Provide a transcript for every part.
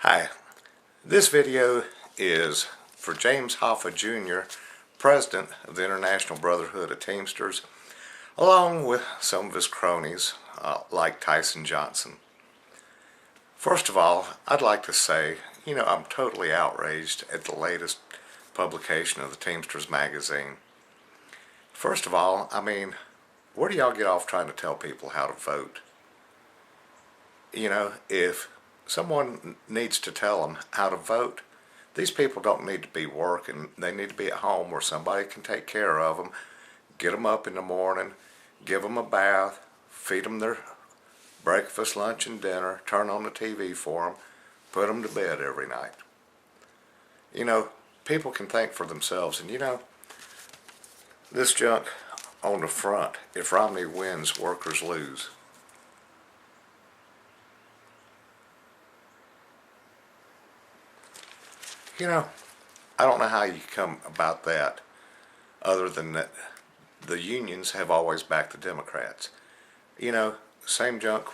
Hi, this video is for James Hoffa Jr., President of the International Brotherhood of Teamsters, along with some of his cronies like Tyson Johnson. First of all, I'd like to say, I'm totally outraged at the latest publication of the Teamsters magazine. First of all, where do y'all get off trying to tell people how to vote? If someone needs to tell them how to vote, these people don't need to be working. They need to be at home where somebody can take care of them, get them up in the morning, give them a bath, feed them their breakfast, lunch, and dinner, turn on the TV for them, put them to bed every night. People can think for themselves, and this junk on the front, if Romney wins, workers lose. I don't know how you come about that other than that the unions have always backed the Democrats. Same junk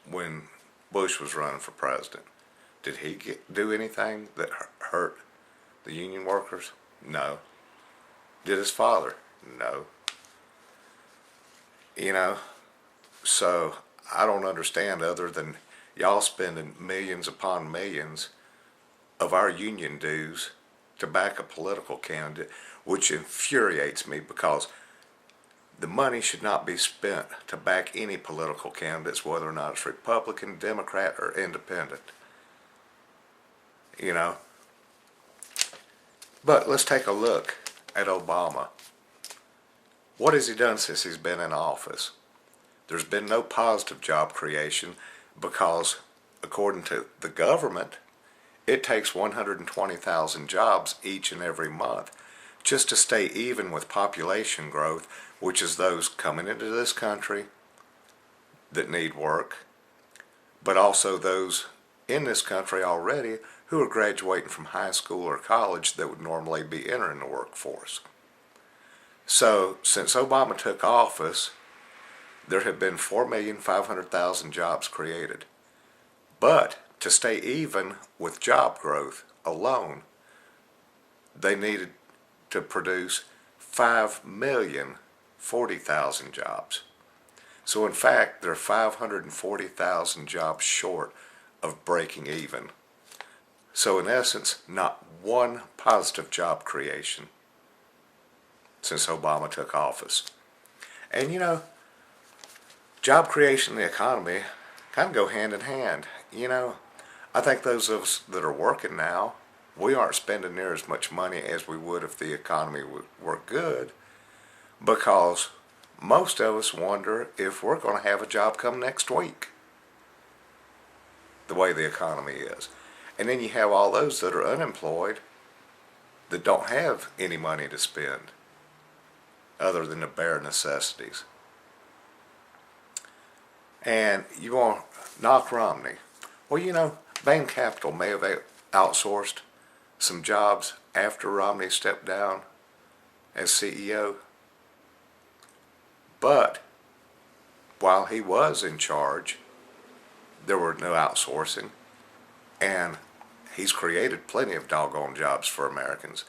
when Bush was running for president. Did he do anything that hurt the union workers? No. Did his father? No. So I don't understand, other than y'all spending millions upon millions of our union dues to back a political candidate, which infuriates me, because the money should not be spent to back any political candidates, whether or not it's Republican, Democrat, or Independent. But let's take a look at Obama. What has he done since he's been in office? There's been no positive job creation, because according to the government, it takes 120,000 jobs each and every month just to stay even with population growth, which is those coming into this country that need work, but also those in this country already who are graduating from high school or college that would normally be entering the workforce. So since Obama took office, there have been 4,500,000 jobs created. But to stay even with job growth alone, they needed to produce 5,040,000 jobs. So in fact, they're 540,000 jobs short of breaking even. So in essence, not one positive job creation since Obama took office. And job creation and the economy kind of go hand in hand. I think those of us that are working now, we aren't spending near as much money as we would if the economy were good, because most of us wonder if we're going to have a job come next week, the way the economy is. And then you have all those that are unemployed that don't have any money to spend other than the bare necessities. And you want to knock Romney. Well, Bain Capital may have outsourced some jobs after Romney stepped down as CEO. But while he was in charge, there were no outsourcing. And he's created plenty of doggone jobs for Americans,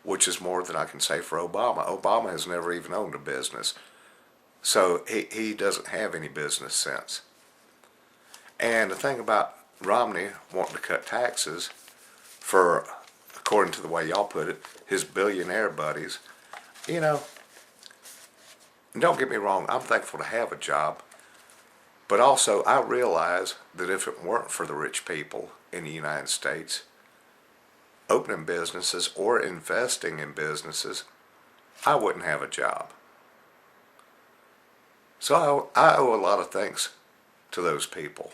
which is more than I can say for Obama. Obama has never even owned a business. So he doesn't have any business sense. And the thing about Romney wanting to cut taxes for, according to the way y'all put it, his billionaire buddies, don't get me wrong, I'm thankful to have a job. But also, I realize that if it weren't for the rich people in the United States opening businesses or investing in businesses, I wouldn't have a job. So I owe a lot of thanks to those people.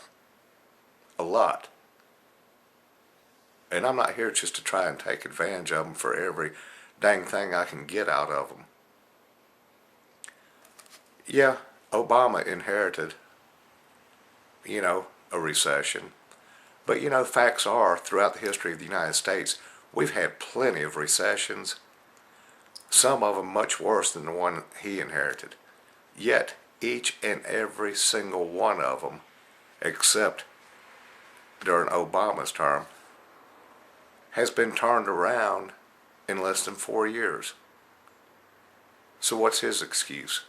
A lot. And I'm not here just to try and take advantage of them for every dang thing I can get out of them. Yeah, Obama inherited, a recession. But facts are, throughout the history of the United States, we've had plenty of recessions. Some of them much worse than the one he inherited. Yet, each and every single one of them, except during Obama's term has been turned around in less than 4 years. So what's his excuse?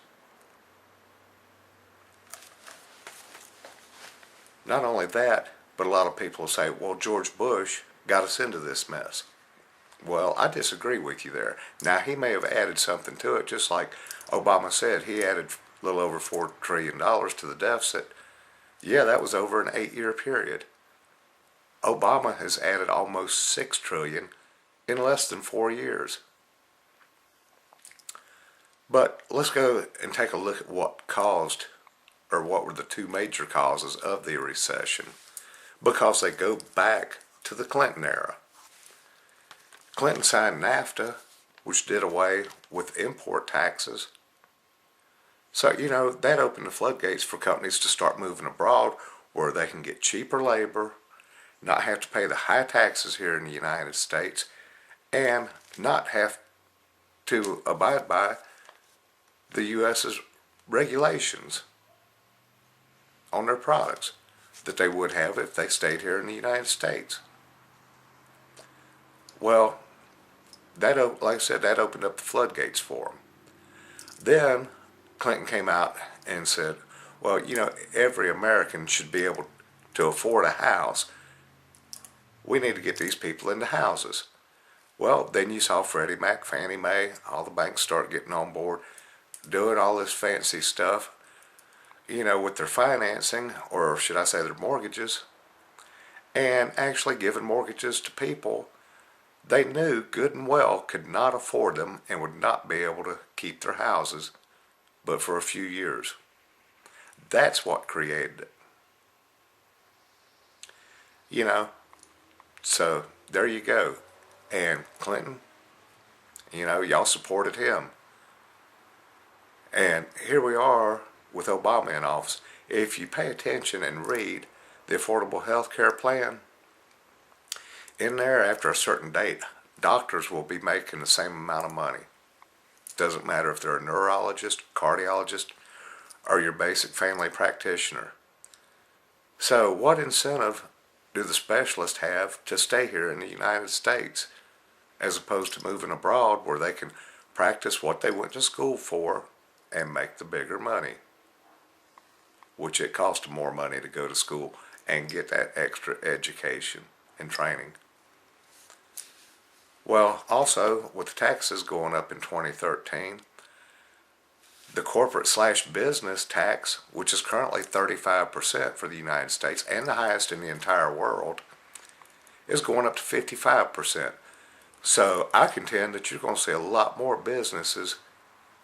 Not only that, but a lot of people say, well, George Bush got us into this mess. Well, I disagree with you there. Now, he may have added something to it, just like Obama said. He added a little over $4 trillion to the deficit. Yeah, that was over an 8-year period. Obama has added almost $6 trillion in less than 4 years. But let's go and take a look at what caused, or what were the two major causes of the recession, because they go back to the Clinton era. Clinton signed NAFTA, which did away with import taxes. So, that opened the floodgates for companies to start moving abroad where they can get cheaper labor, not have to pay the high taxes here in the United States, and not have to abide by the U.S.'s regulations on their products that they would have if they stayed here in the United States. Well, that, like I said, that opened up the floodgates for them. Then Clinton came out and said, well, every American should be able to afford a house. We need to get these people into houses. Well, then you saw Freddie Mac, Fannie Mae, all the banks start getting on board, doing all this fancy stuff, with their financing, or should I say their mortgages, and actually giving mortgages to people they knew good and well could not afford them and would not be able to keep their houses but for a few years. That's what created it. So there you go. And Clinton, y'all supported him. And here we are with Obama in office. If you pay attention and read the Affordable Health Care Plan, in there after a certain date, doctors will be making the same amount of money. Doesn't matter if they're a neurologist, cardiologist, or your basic family practitioner. So what incentive do the specialists have to stay here in the United States as opposed to moving abroad where they can practice what they went to school for and make the bigger money? Which it costs them more money to go to school and get that extra education and training. Well, also, with the taxes going up in 2013, the corporate/business tax, which is currently 35% for the United States and the highest in the entire world, is going up to 55%. So I contend that you're going to see a lot more businesses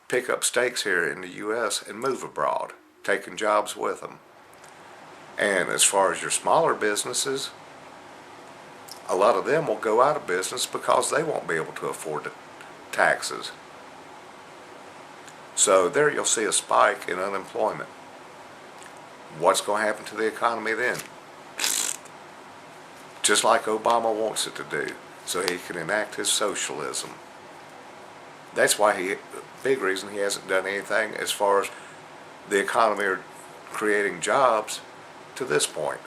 pick up stakes here in the U.S. and move abroad, taking jobs with them. And as far as your smaller businesses, a lot of them will go out of business because they won't be able to afford the taxes. So there you'll see a spike in unemployment. What's going to happen to the economy then? Just like Obama wants it to do, so he can enact his socialism. That's why big reason he hasn't done anything as far as the economy or creating jobs to this point.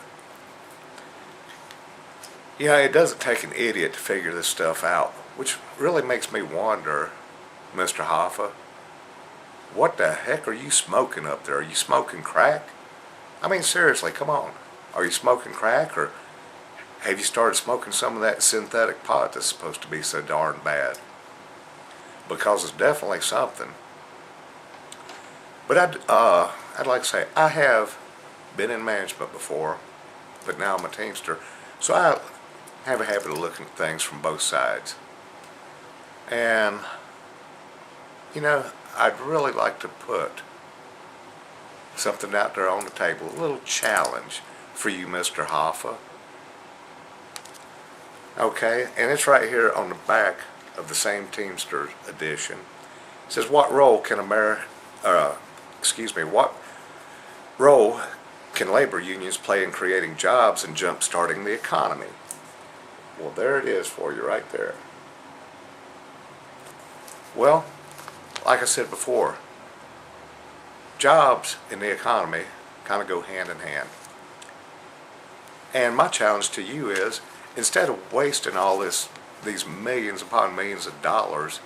It doesn't take an idiot to figure this stuff out, which really makes me wonder, Mr. Hoffa, what the heck are you smoking up there? Are you smoking crack? I mean, seriously, come on. Are you smoking crack, or have you started smoking some of that synthetic pot that's supposed to be so darn bad? Because it's definitely something. But I'd like to say, I have been in management before, but now I'm a Teamster, so I have a habit of looking at things from both sides. And, I'd really like to put something out there on the table, a little challenge for you, Mr. Hoffa. Okay, and it's right here on the back of the same Teamsters edition. It says, what role can labor unions play in creating jobs and jump-starting the economy? Well, there it is for you right there. Well, like I said before, jobs in the economy kind of go hand in hand. And my challenge to you is, instead of wasting all these millions upon millions of dollars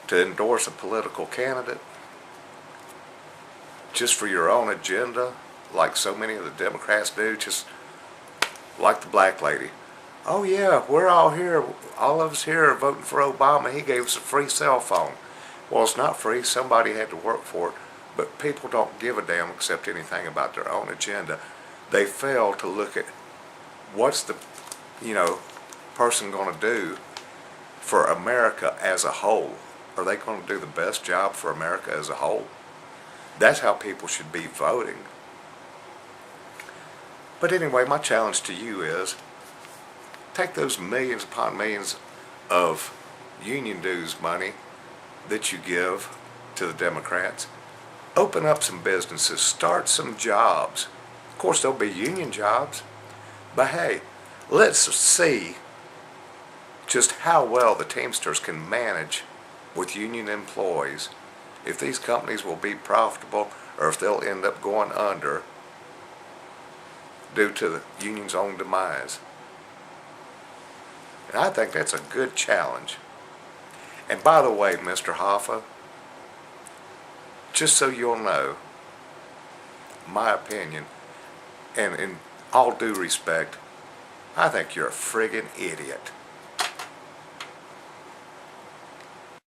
to endorse a political candidate just for your own agenda, like so many of the Democrats do, just like the black lady. Oh yeah, we're all here, all of us here are voting for Obama. He gave us a free cell phone. Well, it's not free. Somebody had to work for it. But people don't give a damn except anything about their own agenda. They fail to look at what's the, person going to do for America as a whole. Are they going to do the best job for America as a whole? That's how people should be voting. But anyway, my challenge to you is, take those millions upon millions of union dues money that you give to the Democrats, open up some businesses, start some jobs. Of course, there'll be union jobs, but hey, let's see just how well the Teamsters can manage with union employees, if these companies will be profitable or if they'll end up going under due to the union's own demise. And I think that's a good challenge. And by the way, Mr. Hoffa, just so you'll know, my opinion, and in all due respect, I think you're a friggin' idiot.